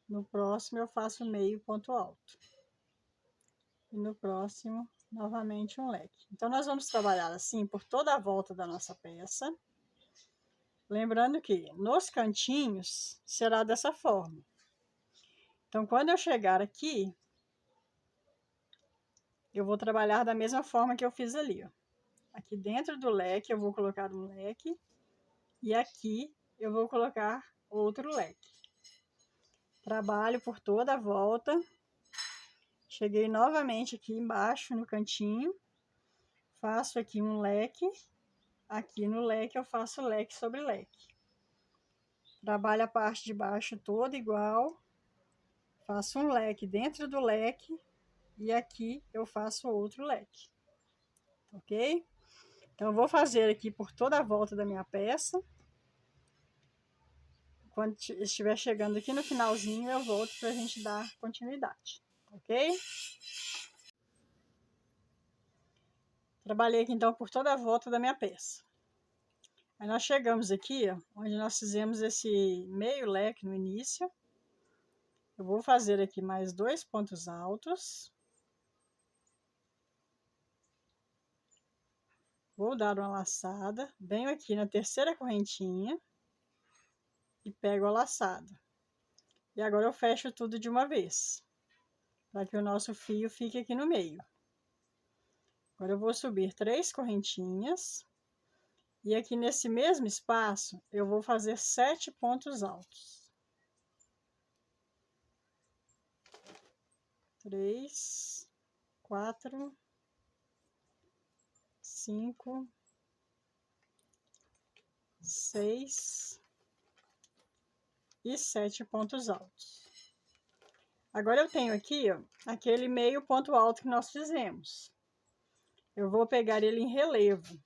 [SPEAKER 1] No próximo eu faço meio ponto alto. E no próximo, novamente um leque. Então nós vamos trabalhar assim por toda a volta da nossa peça. Lembrando que nos cantinhos será dessa forma. Então quando eu chegar aqui, eu vou trabalhar da mesma forma que eu fiz ali, ó. Aqui dentro do leque eu vou colocar um leque e aqui eu vou colocar outro leque. Trabalho por toda a volta. Cheguei novamente aqui embaixo no cantinho, faço aqui um leque, aqui no leque eu faço leque sobre leque. Trabalho a parte de baixo toda igual, faço um leque dentro do leque e aqui eu faço outro leque, ok? Então eu vou fazer aqui por toda a volta da minha peça. Quando estiver chegando aqui no finalzinho eu volto para a gente dar continuidade, ok? Trabalhei aqui então por toda a volta da minha peça. Aí nós chegamos aqui, ó, onde nós fizemos esse meio leque no início. Eu vou fazer aqui mais 2 pontos altos. Vou dar uma laçada, venho aqui na terceira correntinha e pego a laçada. E agora eu fecho tudo de uma vez, para que o nosso fio fique aqui no meio. Agora eu vou subir 3 correntinhas. E aqui nesse mesmo espaço, eu vou fazer 7 pontos altos. 3, 4, 5, 6 e 7 pontos altos. Agora eu tenho aqui, ó, aquele meio ponto alto que nós fizemos. Eu vou pegar ele em relevo.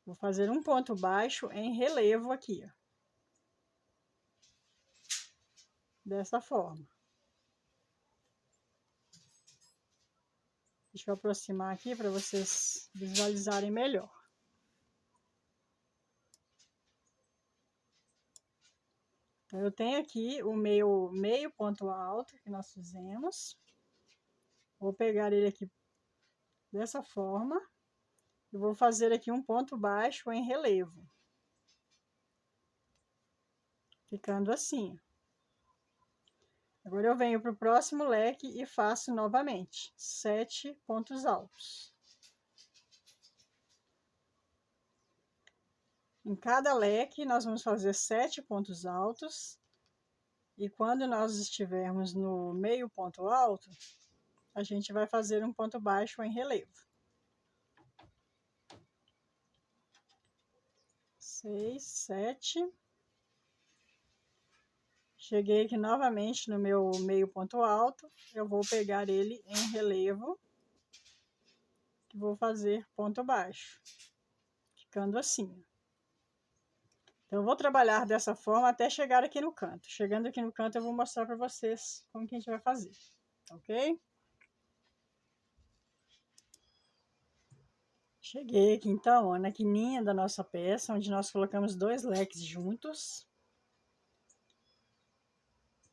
[SPEAKER 1] Vou fazer um ponto baixo em relevo aqui, ó. Dessa forma. Deixa eu aproximar aqui para vocês visualizarem melhor. Então, eu tenho aqui o meu meio ponto alto que nós fizemos. Vou pegar ele aqui dessa forma. E vou fazer aqui um ponto baixo em relevo. Ficando assim. Agora eu venho para o próximo leque e faço novamente 7 pontos altos. Em cada leque nós vamos fazer 7 pontos altos. E quando nós estivermos no meio ponto alto, a gente vai fazer um ponto baixo em relevo. 6, 7. Cheguei aqui novamente no meu meio ponto alto, eu vou pegar ele em relevo, e vou fazer ponto baixo, ficando assim. Então, eu vou trabalhar dessa forma até chegar aqui no canto. Chegando aqui no canto, eu vou mostrar para vocês como que a gente vai fazer, ok? Cheguei aqui então, ó, na quininha da nossa peça, onde nós colocamos 2 leques juntos.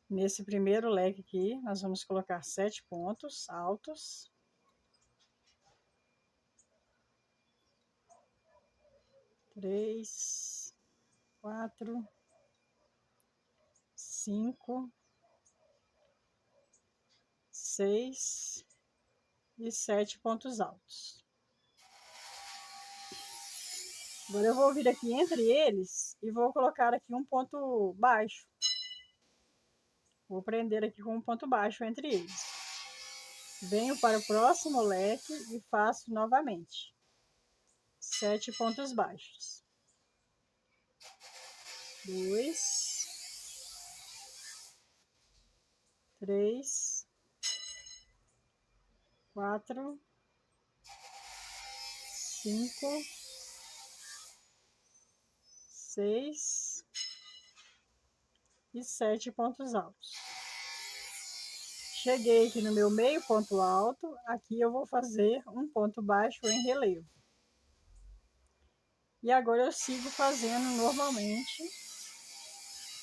[SPEAKER 1] Nesse primeiro leque aqui, nós vamos colocar 7 pontos altos. Três, 4, 5, 6 e 7 pontos altos. Agora eu vou vir aqui entre eles e vou colocar aqui um ponto baixo. Vou prender aqui com um ponto baixo entre eles. Venho para o próximo leque e faço novamente 7 pontos baixos. 2, 3, 4, 5, 6 e 7 pontos altos. Cheguei aqui no meu meio ponto alto, aqui eu vou fazer um ponto baixo em relevo. E agora eu sigo fazendo normalmente,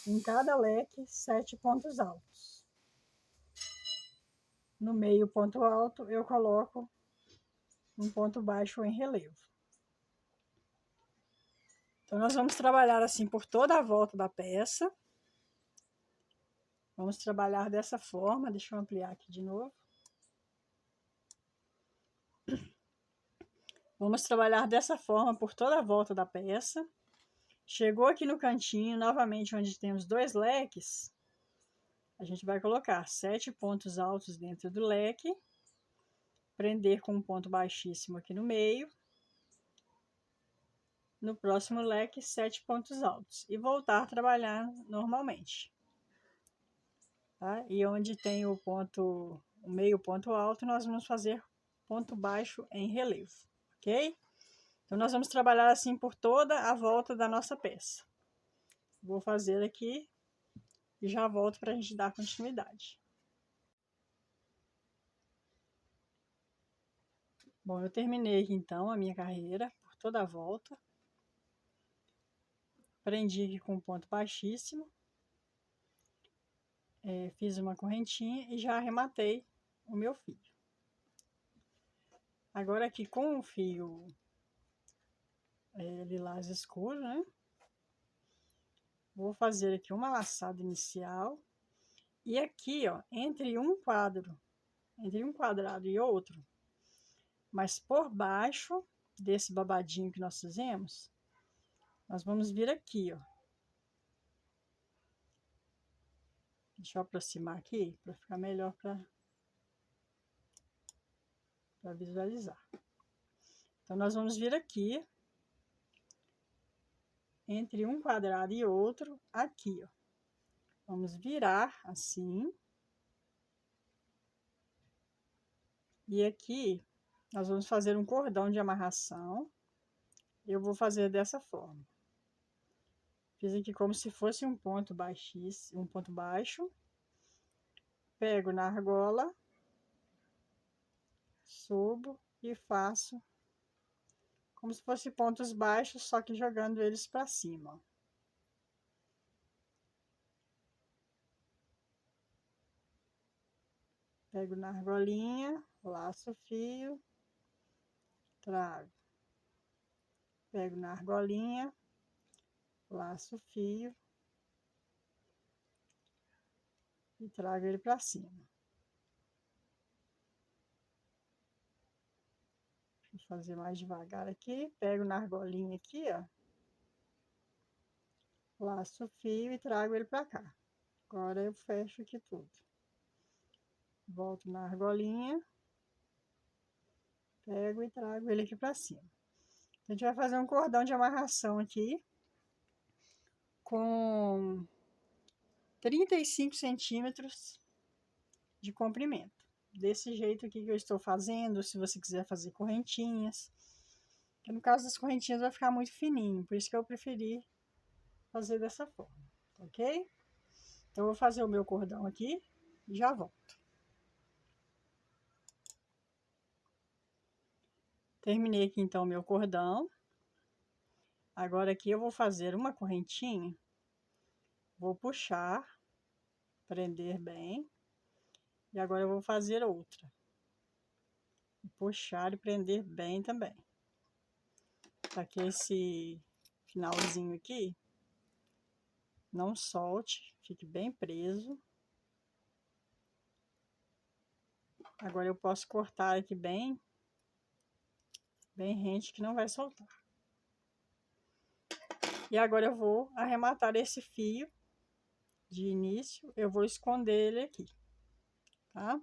[SPEAKER 1] em cada leque, 7 pontos altos. No meio ponto alto eu coloco um ponto baixo em relevo. Então nós vamos trabalhar assim por toda a volta da peça. Vamos trabalhar dessa forma, deixa eu ampliar aqui de novo. Vamos trabalhar dessa forma por toda a volta da peça. Chegou aqui no cantinho, novamente onde temos 2 leques, a gente vai colocar 7 pontos altos dentro do leque, prender com um ponto baixíssimo aqui no meio. No próximo leque, 7 pontos altos e voltar a trabalhar normalmente. Tá? E onde tem o meio ponto alto, nós vamos fazer ponto baixo em relevo, ok? Então, nós vamos trabalhar assim por toda a volta da nossa peça. Vou fazer aqui e já volto para a gente dar continuidade. Bom, eu terminei aqui então a minha carreira por toda a volta. Prendi aqui com um ponto baixíssimo. Fiz uma correntinha e já arrematei o meu fio. Agora aqui com o fio lilás escuro, né? Vou fazer aqui uma laçada inicial. E aqui, ó, entre um quadrado e outro, mas por baixo desse babadinho que nós fizemos, nós vamos vir aqui, ó. Deixa eu aproximar aqui para ficar melhor para visualizar. Então, nós vamos vir aqui, entre um quadrado e outro, aqui, ó. Vamos virar assim. E aqui, nós vamos fazer um cordão de amarração. Eu vou fazer dessa forma. Fiz aqui como se fosse um ponto baixíssimo, um ponto baixo. Pego na argola, subo e faço como se fosse pontos baixos, só que jogando eles para cima. Pego na argolinha, laço o fio, trago. Pego na argolinha, laço o fio e trago ele para cima. Vou fazer mais devagar aqui, pego na argolinha aqui, ó, laço o fio e trago ele para cá. Agora eu fecho aqui tudo. Volto na argolinha, pego e trago ele aqui para cima. A gente vai fazer um cordão de amarração aqui com 35 centímetros de comprimento. Desse jeito aqui que eu estou fazendo, se você quiser fazer correntinhas. No caso das correntinhas vai ficar muito fininho, por isso que eu preferi fazer dessa forma, ok? Então, eu vou fazer o meu cordão aqui e já volto. Terminei aqui então o meu cordão. Agora aqui eu vou fazer uma correntinha. Vou puxar, prender bem. E agora eu vou fazer outra. Puxar e prender bem também. Para que esse finalzinho aqui não solte, fique bem preso. Agora eu posso cortar aqui bem rente, que não vai soltar. E agora eu vou arrematar esse fio de início, eu vou esconder ele aqui, tá?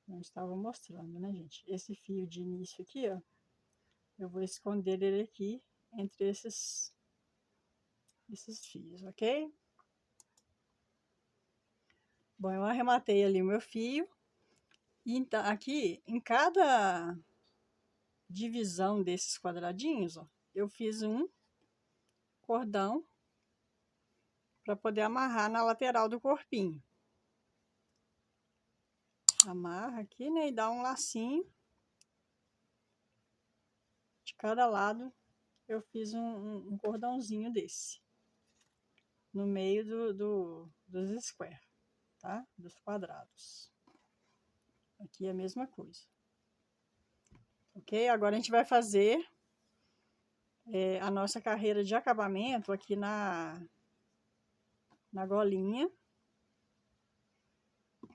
[SPEAKER 1] Não estava mostrando, né, gente? Esse fio de início aqui, ó, eu vou esconder ele aqui entre esses fios, ok? Bom, eu arrematei ali o meu fio. E então, aqui, em cada divisão desses quadradinhos, ó, eu fiz um cordão para poder amarrar na lateral do corpinho. Amarra aqui, né, e dá um lacinho. De cada lado eu fiz um cordãozinho desse. No meio dos square, tá? Dos quadrados. Aqui é a mesma coisa. Ok? Agora a gente vai fazer a nossa carreira de acabamento aqui na golinha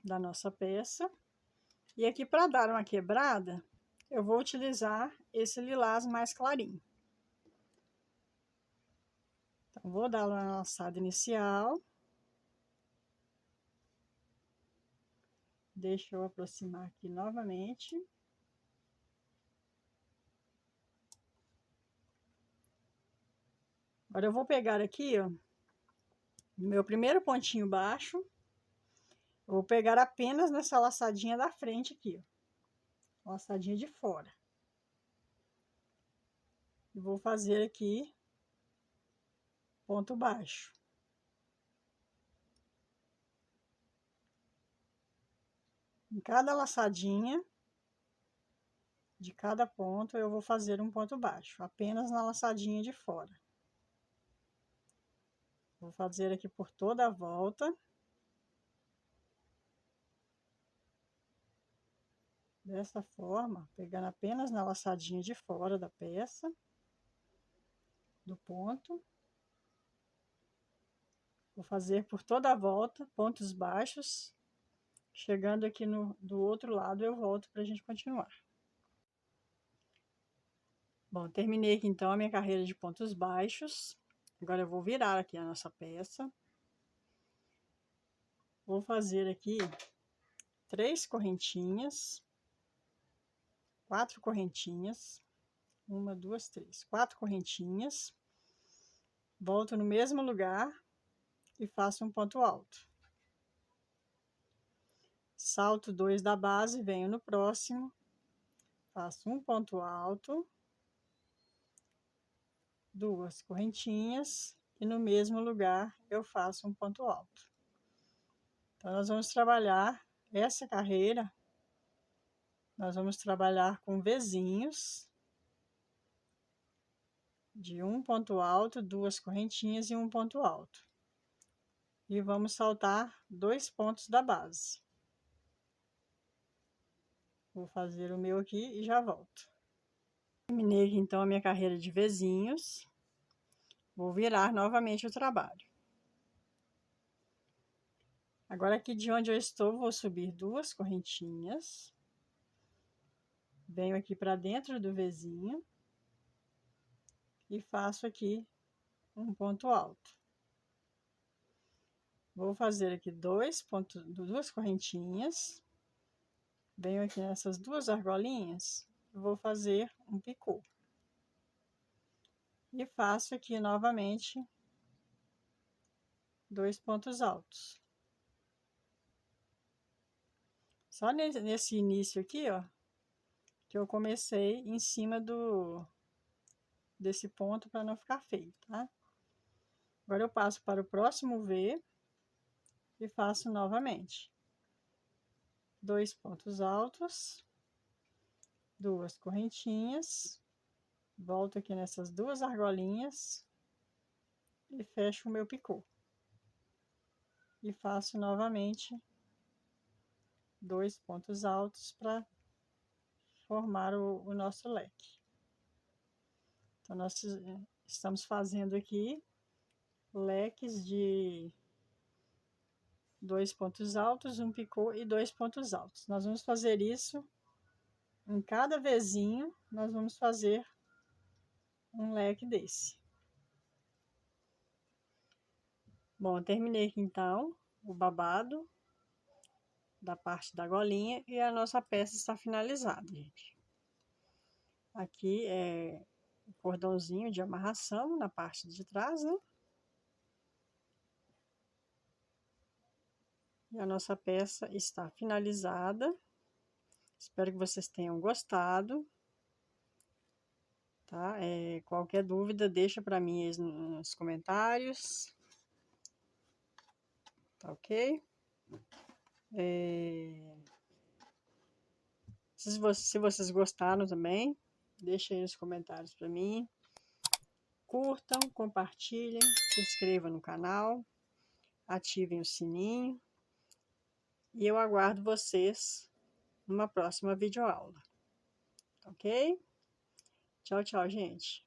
[SPEAKER 1] da nossa peça. E aqui, para dar uma quebrada, eu vou utilizar esse lilás mais clarinho. Então, vou dar uma laçada inicial. Deixa eu aproximar aqui novamente. Agora eu vou pegar aqui, ó, meu primeiro pontinho baixo. Eu vou pegar apenas nessa laçadinha da frente aqui, ó. Laçadinha de fora. E vou fazer aqui ponto baixo. Em cada laçadinha de cada ponto eu vou fazer um ponto baixo, apenas na laçadinha de fora. Vou fazer aqui por toda a volta. Dessa forma, pegando apenas na laçadinha de fora da peça, do ponto. Vou fazer por toda a volta, pontos baixos. Chegando aqui do outro lado, eu volto para a gente continuar. Bom, terminei aqui então a minha carreira de pontos baixos. Agora eu vou virar aqui a nossa peça. Vou fazer aqui 3 correntinhas. 4 correntinhas. 1, 2, 3. 4 correntinhas. Volto no mesmo lugar e faço um ponto alto. Salto 2 da base, venho no próximo, faço um ponto alto, 2 correntinhas e no mesmo lugar eu faço um ponto alto. Então, nós vamos trabalhar essa carreira, nós vamos trabalhar com Vzinhos de um ponto alto, 2 correntinhas e um ponto alto. E vamos saltar 2 pontos da base. Vou fazer o meu aqui e já volto. Terminei aqui, então, a minha carreira de Vzinhos. Vou virar novamente o trabalho. Agora, aqui de onde eu estou, vou subir 2 correntinhas. Venho aqui para dentro do Vzinho. E faço aqui um ponto alto. Vou fazer aqui 2 correntinhas. Venho aqui nessas 2 argolinhas. Vou fazer um picô. E faço aqui novamente 2 pontos altos. Só nesse início aqui, ó, que eu comecei em cima desse ponto para não ficar feio, tá? Agora eu passo para o próximo V e faço novamente 2 pontos altos, 2 correntinhas, volto aqui nessas 2 argolinhas e fecho o meu picô. E faço novamente 2 pontos altos para formar o nosso leque. Então, nós estamos fazendo aqui leques de 2 pontos altos, um picô e 2 pontos altos. Nós vamos fazer isso em cada Vzinho, nós vamos fazer um leque desse. Bom, eu terminei aqui então o babado. da parte da golinha e a nossa peça está finalizada, gente. Aqui é o cordãozinho de amarração na parte de trás, né? E a nossa peça está finalizada. Espero que vocês tenham gostado. Tá? Qualquer dúvida, deixa para mim aí nos comentários. Tá ok? Se vocês gostaram também, deixa aí nos comentários para mim. Curtam, compartilhem, se inscrevam no canal, ativem o sininho. E eu aguardo vocês numa próxima videoaula. Ok? Tchau, tchau, gente.